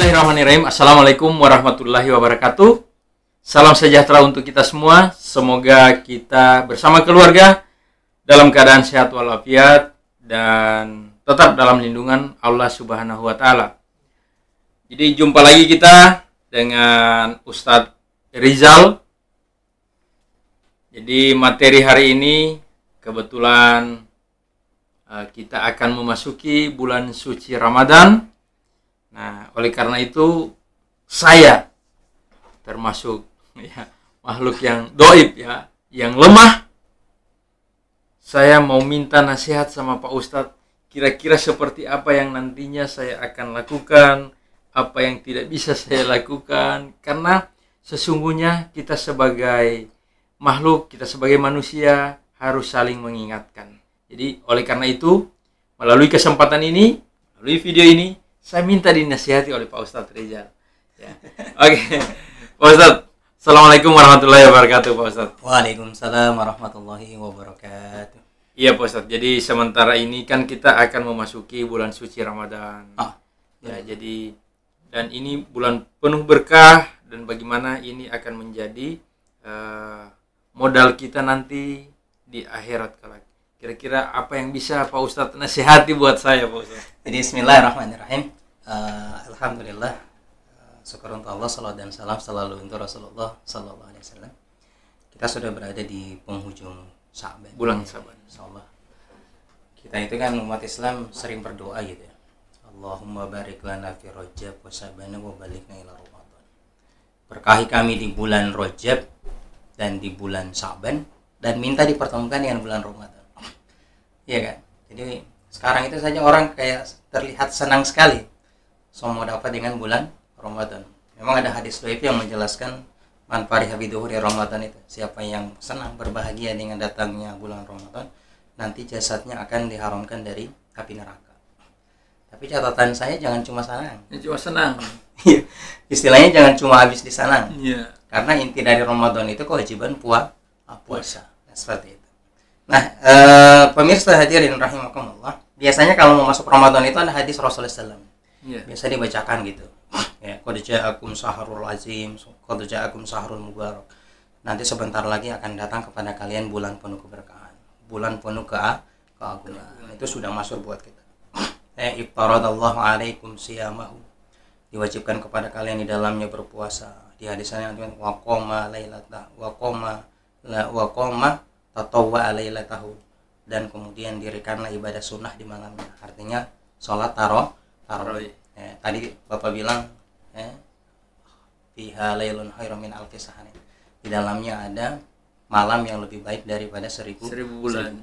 Bismillahirrahmanirrahim. Assalamualaikum warahmatullahi wabarakatuh. Salam sejahtera untuk kita semua. Semoga kita bersama keluarga dalam keadaan sehat walafiat dan tetap dalam lindungan Allah Subhanahu wa taala. Jadi jumpa lagi kita dengan Ustadz Rizal. Jadi materi hari ini kebetulan kita akan memasuki bulan suci Ramadan. Nah, oleh karena itu saya termasuk makhluk yang doib yang lemah. Saya mau minta nasihat sama Pak Ustadz, kira-kira seperti apa yang nantinya saya akan lakukan, apa yang tidak bisa saya lakukan, karena sesungguhnya kita sebagai makhluk, kita sebagai manusia harus saling mengingatkan. Jadi oleh karena itu, melalui kesempatan ini, melalui video ini, saya minta dinasihati oleh Pak Ustadz Rizal. Ya. Oke, Pak Ustadz, Assalamualaikum warahmatullahi wabarakatuh, Pak Ustadz. Waalaikumsalam warahmatullahi wabarakatuh. Iya, Pak Ustadz. Jadi sementara ini kan kita akan memasuki bulan suci Ramadan. Ya, jadi dan ini bulan penuh berkah, dan bagaimana ini akan menjadi modal kita nanti di akhirat kelak. Kira-kira apa yang bisa Pak Ustadz nasihati buat saya, Pak Ustadz? Jadi bismillahirrahmanirrahim. Alhamdulillah, syukur untuk Allah, salawat dan salam selalu untuk Rasulullah sallallahu alaihi wasallam. Kita sudah berada di penghujung Sya'ban. Bulan Sya'ban. Insyaallah. Kita itu kan umat Islam sering berdoa gitu ya. Allahumma barik lana fi Rajab wa Sya'ban wa balighna ila Ramadan. Berkahi kami di bulan Rajab dan di bulan Sya'ban, dan minta dipertemukan dengan bulan Ramadan. Iya kan? Jadi sekarang itu saja orang kayak terlihat senang sekali semua dapat dengan bulan Ramadan. Memang ada hadis dhaif yang menjelaskan man fariha bi dhuhuri Ramadan itu, siapa yang senang berbahagia dengan datangnya bulan Ramadan, nanti jasadnya akan diharamkan dari api neraka. Tapi catatan saya jangan cuma senang. Cuma senang. Istilahnya jangan cuma habis di sana. Iya. Karena inti dari Ramadan itu kewajiban puasa. Seperti itu. Nah, pemirsa hadirin rahimakumullah, biasanya kalau mau masuk Ramadan itu ada hadis Rasulullah SAW. Biasa dibacakan gitu. Ya, qad ja'akum sahrul azim, qad ja'akum sahrul mubarak. Nanti sebentar lagi akan datang kepada kalian bulan penuh keberkahan, bulan penuh keagungan. Itu sudah masuk buat kita. Iftaradallahu alaikum siyamahu. Diwajibkan kepada kalian di dalamnya berpuasa. Di hadisnya yang wa qoma lailata wa qoma tatawwa lailatahu, dan kemudian dirikanlah ibadah sunnah di malamnya. Artinya sholat tarawih. Tadi Bapak bilang fiha lailun khairum min alfi sahar. Di dalamnya ada malam yang lebih baik daripada seribu bulan.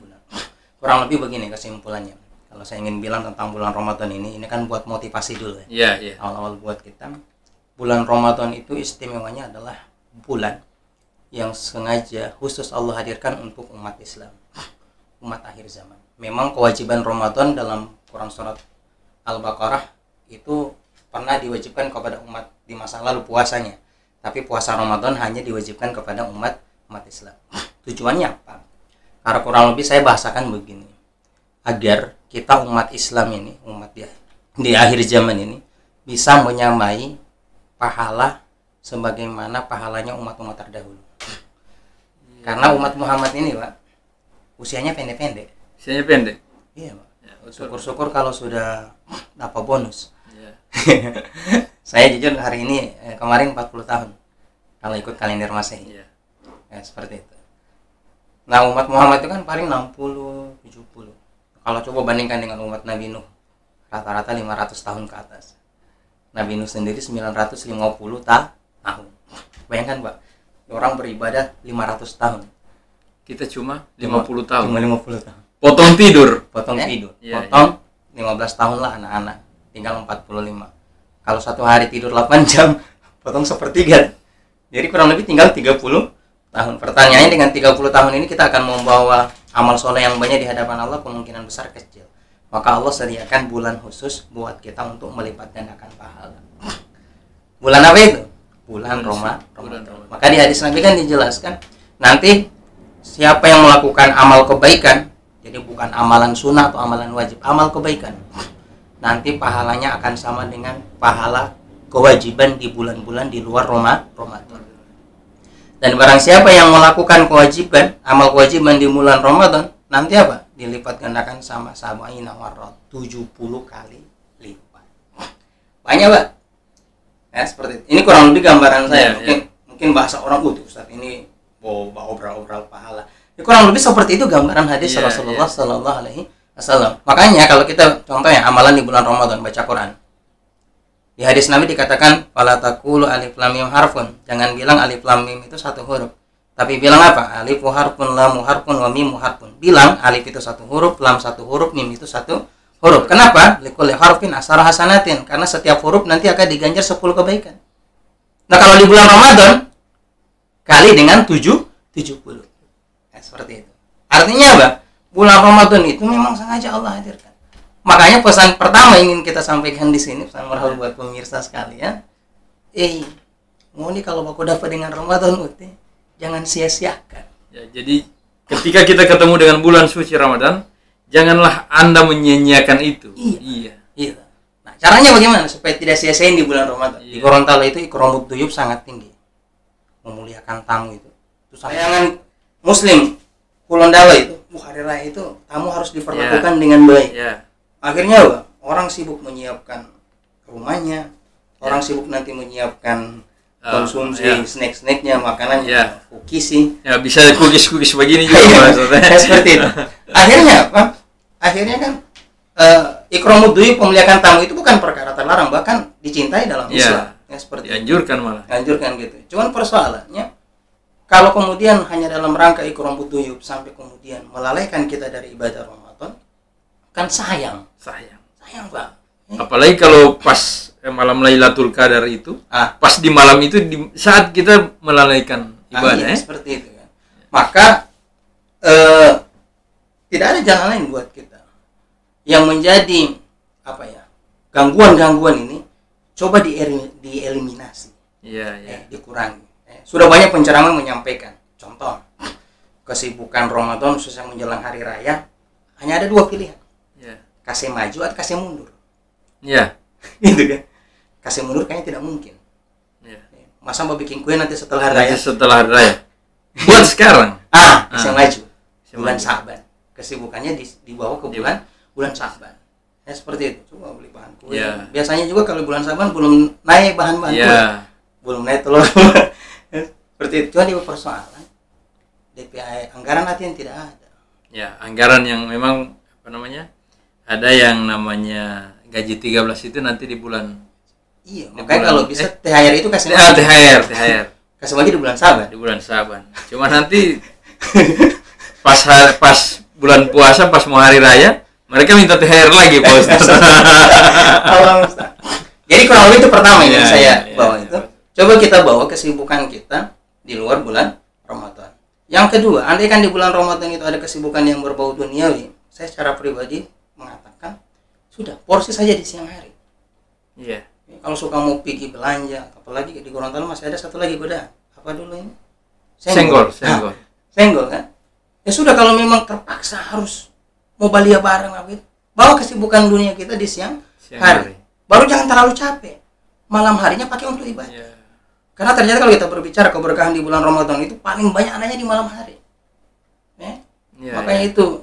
Kurang lebih begini kesimpulannya. Kalau saya ingin bilang tentang bulan Ramadan ini kan buat motivasi dulu ya. Awal-awal buat kita. Bulan Ramadan itu istimewanya adalah bulan yang sengaja khusus Allah hadirkan untuk umat Islam, umat akhir zaman. Memang kewajiban Ramadan dalam Quran surat Al-Baqarah itu pernah diwajibkan kepada umat di masa lalu puasanya, tapi puasa Ramadan hanya diwajibkan kepada umat Islam. Tujuannya apa? Karena kurang lebih saya bahasakan begini, agar kita umat Islam ini, umat di akhir zaman ini bisa menyamai pahala sebagaimana pahalanya umat-umat terdahulu. Karena umat Muhammad ini, Pak, usianya pendek-pendek. Iya, Pak. Ya, syukur-syukur kalau sudah dapat bonus. Ya. Saya jujur hari ini kemarin 40 tahun kalau ikut kalender Masehi. Ya, seperti itu. Nah, umat Muhammad itu kan paling 60, 70. Kalau coba bandingkan dengan umat Nabi Nuh, rata-rata 500 tahun ke atas. Nabi Nuh sendiri 950 tahun. Bayangkan, Pak, orang beribadah 500 tahun. Kita cuma 50 tahun. Cuma 50 tahun. Potong tidur. Ya, potong 15 tahun lah anak-anak. Tinggal 45. Kalau satu hari tidur 8 jam, potong sepertiga. Jadi kurang lebih tinggal 30 tahun. Pertanyaannya, dengan 30 tahun ini kita akan membawa amal soleh yang banyak di hadapan Allah, kemungkinan besar kecil. Maka Allah sediakan bulan khusus buat kita untuk melipat gandakan pahala. Bulan apa itu? Bulan Ramadan. Maka di hadis Nabi kan dijelaskan, nanti siapa yang melakukan amal kebaikan, jadi bukan amalan sunnah atau amalan wajib, amal kebaikan, nanti pahalanya akan sama dengan pahala kewajiban di bulan-bulan di luar Ramadan. Dan barang siapa yang melakukan kewajiban, amal kewajiban di bulan Ramadan, nanti apa? Dilipat gandakan sama sabaina marrat, 70 kali lipat. Banyak, Pak. Ya, seperti itu. Ini kurang lebih gambaran saya. Mungkin bahasa orang Ustaz ini obral-obral pahala. Ya, kurang lebih seperti itu gambaran hadis Rasulullah sallallahu alaihi wasallam. Makanya kalau kita contohnya amalan di bulan Ramadan baca Quran. Di hadis Nabi dikatakan fala taqulu alif lam mim harfun. Jangan bilang alif lam mim itu satu huruf. Tapi bilang apa? Alif harfun, lam harfun, wa mim harfun. Bilang alif itu satu huruf, lam satu huruf, mim itu satu huruf. Kenapa? Likulli harfin asyara hasanatin. Karena setiap huruf nanti akan diganjar 10 kebaikan. Nah, kalau di bulan Ramadan kali dengan 70. Nah, seperti itu. Artinya apa? Bulan Ramadan itu memang sengaja Allah hadirkan. Makanya pesan pertama ingin kita sampaikan di sini, pesan moral buat pemirsa sekalian. Mau nih kalau aku dapat dengan Ramadan, jangan sia-siakan. Ya, jadi ketika kita ketemu dengan bulan suci Ramadan, janganlah Anda menyia-nyiakan itu. Iya. Nah, caranya bagaimana supaya tidak sia-siain di bulan Ramadan? Di Gorontalo itu ikramud duyub sangat tinggi. Memuliakan tamu itu. Sayangan Muslim Gorontalo itu, hari raya itu tamu harus diperlakukan dengan baik. Akhirnya orang sibuk menyiapkan rumahnya, orang sibuk nanti menyiapkan konsumsi snack-snacknya, makanannya, cookies bisa cookies begini juga maksudnya. Seperti itu. Akhirnya kan ikramud duyub, pemuliakan tamu itu bukan perkara terlarang, bahkan dicintai dalam Islam. Seperti dianjurkan malah. Dianjurkan gitu. Cuman persoalannya kalau kemudian hanya dalam rangka ikramud duyub sampai kemudian melalaikan kita dari ibadah Ramadan, kan sayang Pak. Apalagi kalau pas malam Lailatul Qadar itu, pas di malam itu saat kita melalaikan ibadah. Seperti itu kan. Maka tidak ada jalan lain buat kita yang menjadi gangguan-gangguan ini coba dieliminasi, dikurangi. Sudah banyak penceramah menyampaikan. Contoh, kesibukan Ramadan khususnya menjelang hari raya hanya ada 2 pilihan. Kasih maju atau kasih mundur. Gitu kan. Kasih mundur kayaknya tidak mungkin. Masa mau bikin kue nanti setelah hari raya? Buat sekarang. Kasih maju. Bulan Sa'ban. Kesibukannya dibawa ke bulan Sa'ban. Seperti itu. Coba beli bahan kue. Biasanya juga kalau bulan Sa'ban belum naik bahan-bahan kue. Belum naik telur. Seperti itu. Cuma di persoalan DPI anggaran latihan tidak ada. Anggaran yang memang ada yang namanya gaji 13 itu nanti di bulan. Makanya kalau bisa THR itu kasih THR. Kasih lagi di bulan Sa'ban. Cuma nanti pas bulan puasa, pas mau hari raya, mereka minta THR lagi, Pak Ustaz. Jadi kurang lebih itu pertama yang saya bawa itu. Coba kita bawa kesibukan kita di luar bulan Ramadan. Yang kedua, andai kan di bulan Ramadan itu ada kesibukan yang berbau duniawi, saya secara pribadi mengatakan sudah porsi saja di siang hari. Kalau suka mau pergi belanja, apalagi di Gorontalo masih ada satu lagi godaan. Apa dulu ini? Senggol kan? Ya sudah, kalau memang terpaksa harus mau balia bareng bawa kesibukan dunia kita di siang hari. Baru jangan terlalu capek. Malam harinya pakai untuk ibadah. Karena ternyata kalau kita berbicara keberkahan di bulan Ramadan itu paling banyak adanya di malam hari. Makanya itu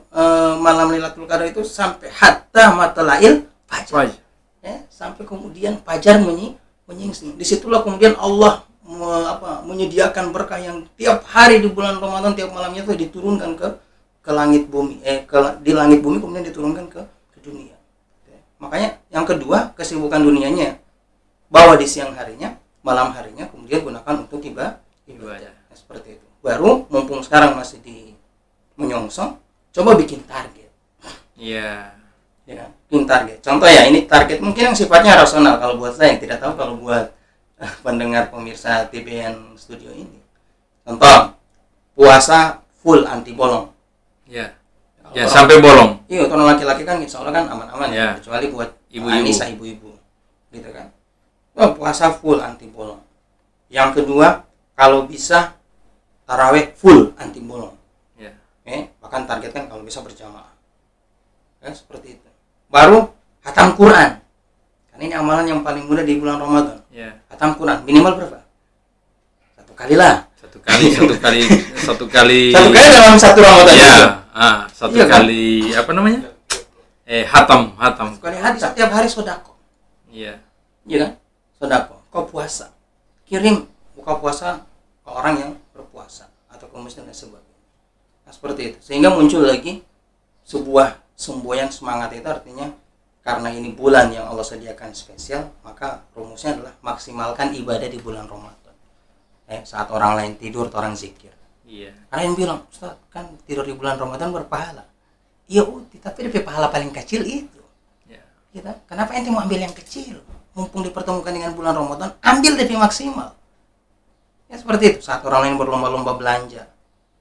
malam Lailatul Qadar itu sampai hatta matlail fajar. Sampai kemudian fajar menyingsing. Disitulah kemudian Allah menyediakan berkah yang tiap hari di bulan Ramadan, tiap malamnya itu diturunkan ke langit bumi. Di langit bumi kemudian diturunkan ke dunia. Makanya yang kedua, kesibukan dunianya bawa di siang harinya, malam harinya kemudian gunakan untuk ibadah. Seperti itu. Baru mumpung sekarang masih di menyongsong, coba bikin target. Bikin target. Contoh ini target mungkin yang sifatnya rasional kalau buat saya, tidak tahu kalau buat pendengar pemirsa TBN Studio ini. Contoh, puasa full anti bolong. Sampai bolong. Kalau laki-laki kan insya Allah kan aman-aman, kecuali buat ibu-ibu, gitu kan. Puasa full anti bolong. Yang kedua, kalau bisa tarawih full anti bolong. Bahkan targetkan kalau bisa berjamaah. Seperti itu. Baru hatam Quran. Karena ini amalan yang paling mudah di bulan Ramadan. Ya. Khatam Quran minimal berapa? 1 kali lah. Satu kali Satu kali dalam 1 Ramadan. Ya. Itu. Satu Iya, kan? kali apa namanya? Hatam. Sekali hari, setiap hari sodako. Iya. Iya kan? Sodako. Kau puasa. Kirim buka puasa ke orang yang berpuasa atau ke muslim dan sebagainya. Nah, seperti itu. Sehingga muncul lagi sebuah semboyan semangat itu, artinya karena ini bulan yang Allah sediakan spesial, maka rumusnya adalah maksimalkan ibadah di bulan Ramadan. Saat orang lain tidur, orang zikir. Iya. Ada yang bilang, Ustaz, kan tidur di bulan Ramadan berpahala. Iya, tapi lebih pahala paling kecil itu. Ya. Gitu. Kenapa ente mau ambil yang kecil? Mumpung dipertemukan dengan bulan Ramadan, ambil lebih maksimal. Ya seperti itu. Saat orang lain berlomba-lomba belanja,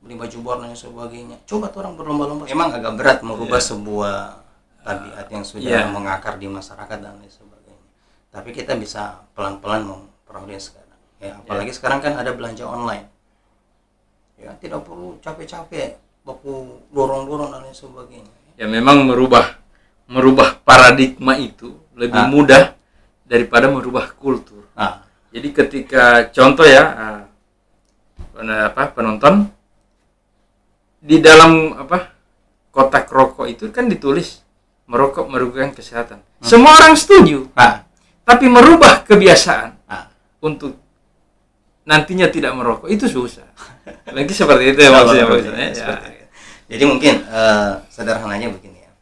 beli baju bor dan sebagainya, coba tuh orang berlomba-lomba. Emang agak berat merubah sebuah tabiat yang sudah mengakar di masyarakat dan lain sebagainya. Tapi kita bisa pelan-pelan memperoleh sekarang. Ya, apalagi sekarang kan ada belanja online. Ya, tidak perlu capek-capek, baku dorong-dorong dan lain sebagainya. Ya memang merubah paradigma itu lebih mudah daripada merubah kultur. Jadi ketika contoh ya penonton di dalam kotak rokok itu kan ditulis merokok merugikan kesehatan. Semua orang setuju. Tapi merubah kebiasaan untuk nantinya tidak merokok itu susah. Lagi seperti itu ya maksudnya. Jadi mungkin sederhananya begini ya.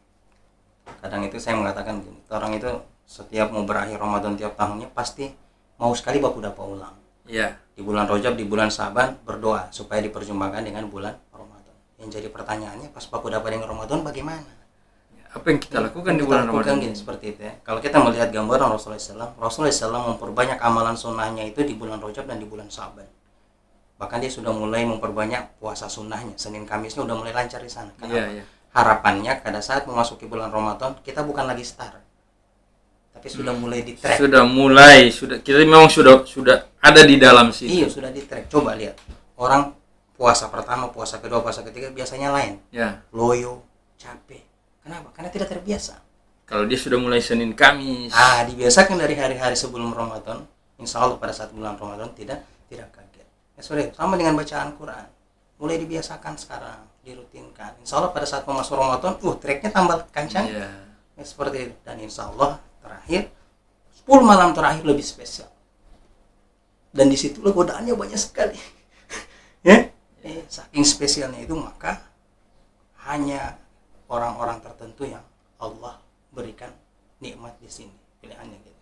Kadang itu saya mengatakan begini, orang itu setiap mau berakhir Ramadan tiap tahunnya pasti mau sekali baku dapat ulang. Iya. Di bulan Rajab, di bulan Syaban berdoa supaya diperjumpakan dengan bulan Ramadan. Yang jadi pertanyaannya, pas baku dapat dengan Ramadan bagaimana? Apa yang kita lakukan di bulan Ramadan? Gini, seperti itu ya. Kalau kita melihat gambaran Rasulullah SAW memperbanyak amalan sunnahnya itu di bulan Rajab dan di bulan Syaban. Bahkan dia sudah mulai memperbanyak puasa sunnahnya. Senin Kamisnya udah mulai lancar di sana. Kenapa? Harapannya pada saat memasuki bulan Ramadan kita bukan lagi start, tapi sudah mulai di track. Kita memang sudah ada di dalam situ. Iya, sudah di track. Coba lihat orang puasa pertama, puasa kedua, puasa ketiga biasanya lain. Ya. Loyo, capek. Kenapa? Karena tidak terbiasa. Kalau dia sudah mulai Senin Kamis, dibiasakan dari hari-hari sebelum Ramadan, insya Allah pada saat bulan Ramadan tidak kaget. Ya sorry, sama dengan bacaan Quran. Mulai dibiasakan sekarang, dirutinkan. Insya Allah pada saat masuk Ramadan, tracknya tambah kencang. Ya, seperti itu. Dan insya Allah terakhir 10 malam terakhir lebih spesial. Dan disitulah godaannya banyak sekali. Saking spesialnya itu, maka hanya orang-orang tertentu yang Allah berikan nikmat di sini, pilihannya gitu.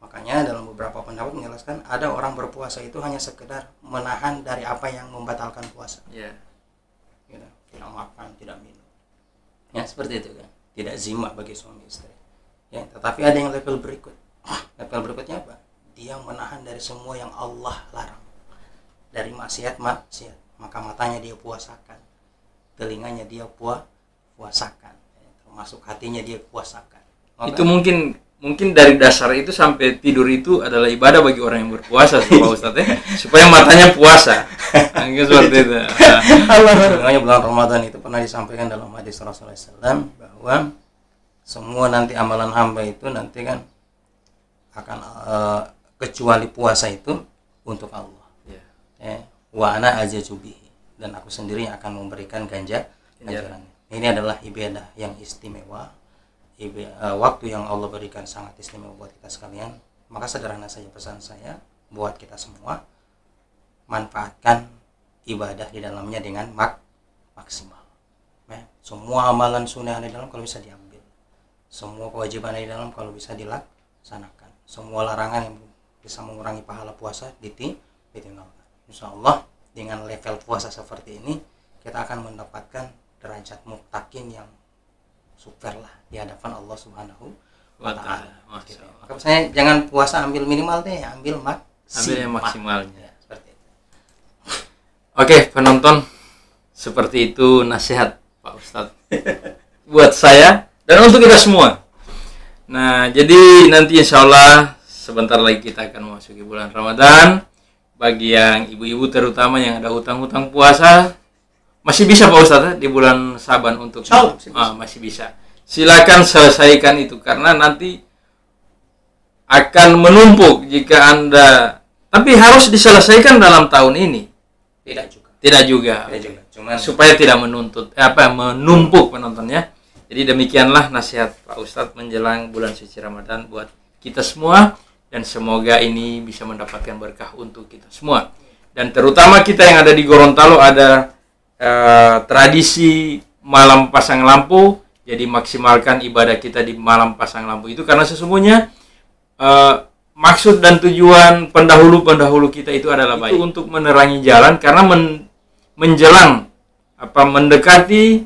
Makanya dalam beberapa pendapat menjelaskan ada orang berpuasa itu hanya sekedar menahan dari apa yang membatalkan puasa. Gitu. Tidak makan, tidak minum. Ya seperti itu kan. Tidak zima bagi suami istri. Ya, tetapi ada yang level berikut. Level berikutnya apa? Dia menahan dari semua yang Allah larang. Dari maksiat. Maka matanya dia puasakan. Telinganya dia puasakan. Termasuk hatinya dia puasakan. Itu mungkin dari dasar itu sampai tidur itu adalah ibadah bagi orang yang berpuasa, Pak Ustadz ya, supaya matanya puasa. Seperti itu. Makanya bulan Ramadan itu pernah disampaikan dalam hadis Rasulullah SAW bahwa semua nanti amalan hamba itu nanti kan akan kecuali puasa itu untuk Allah. Wa ana ajazubihi, dan aku sendiri yang akan memberikan ganjarannya. Ini adalah ibadah yang istimewa. Waktu yang Allah berikan sangat istimewa buat kita sekalian. Maka sederhana saja pesan saya buat kita semua, manfaatkan ibadah di dalamnya dengan maksimal. Semua amalan sunnah di dalam kalau bisa diambil, semua kewajiban di dalam kalau bisa dilaksanakan, semua larangan yang bisa mengurangi pahala puasa ditinggalkan. Insya Allah dengan level puasa seperti ini kita akan mendapatkan derajat muttaqin yang super lah di hadapan Allah Subhanahu wa Ta'ala. Maka saya jangan puasa ambil minimal deh, ambil yang maksimalnya. Seperti itu. Oke, penonton, seperti itu nasihat Pak Ustadz buat saya dan untuk kita semua. Nah, jadi nanti insya Allah sebentar lagi kita akan memasuki bulan Ramadan. Bagi yang ibu-ibu terutama yang ada hutang-hutang puasa, masih bisa Pak Ustadz di bulan Saban untuk masih bisa. Silakan selesaikan itu, karena nanti akan menumpuk jika Anda, tapi harus diselesaikan dalam tahun ini. Tidak juga. Cuman supaya tidak menumpuk penontonnya. Jadi demikianlah nasihat Pak Ustadz menjelang bulan suci Ramadan buat kita semua, dan semoga ini bisa mendapatkan berkah untuk kita semua. Dan terutama kita yang ada di Gorontalo ada tradisi malam pasang lampu. Jadi maksimalkan ibadah kita di malam pasang lampu itu, karena sesungguhnya maksud dan tujuan pendahulu kita itu adalah baik, itu untuk menerangi jalan, karena menjelang mendekati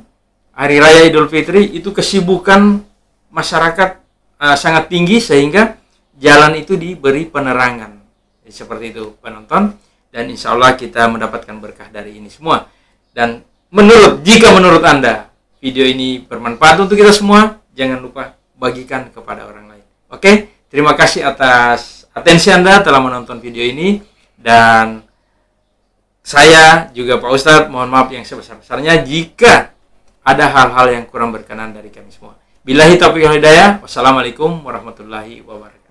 hari raya Idul Fitri itu kesibukan masyarakat sangat tinggi, sehingga jalan itu diberi penerangan. Jadi, seperti itu penonton, dan insya Allah kita mendapatkan berkah dari ini semua. Dan jika menurut Anda video ini bermanfaat untuk kita semua, jangan lupa bagikan kepada orang lain. Oke, terima kasih atas atensi Anda telah menonton video ini, dan saya juga Pak Ustadz mohon maaf yang sebesar-besarnya jika ada hal-hal yang kurang berkenan dari kami semua. Billahi taufiq wal hidayah. Wassalamualaikum warahmatullahi wabarakatuh.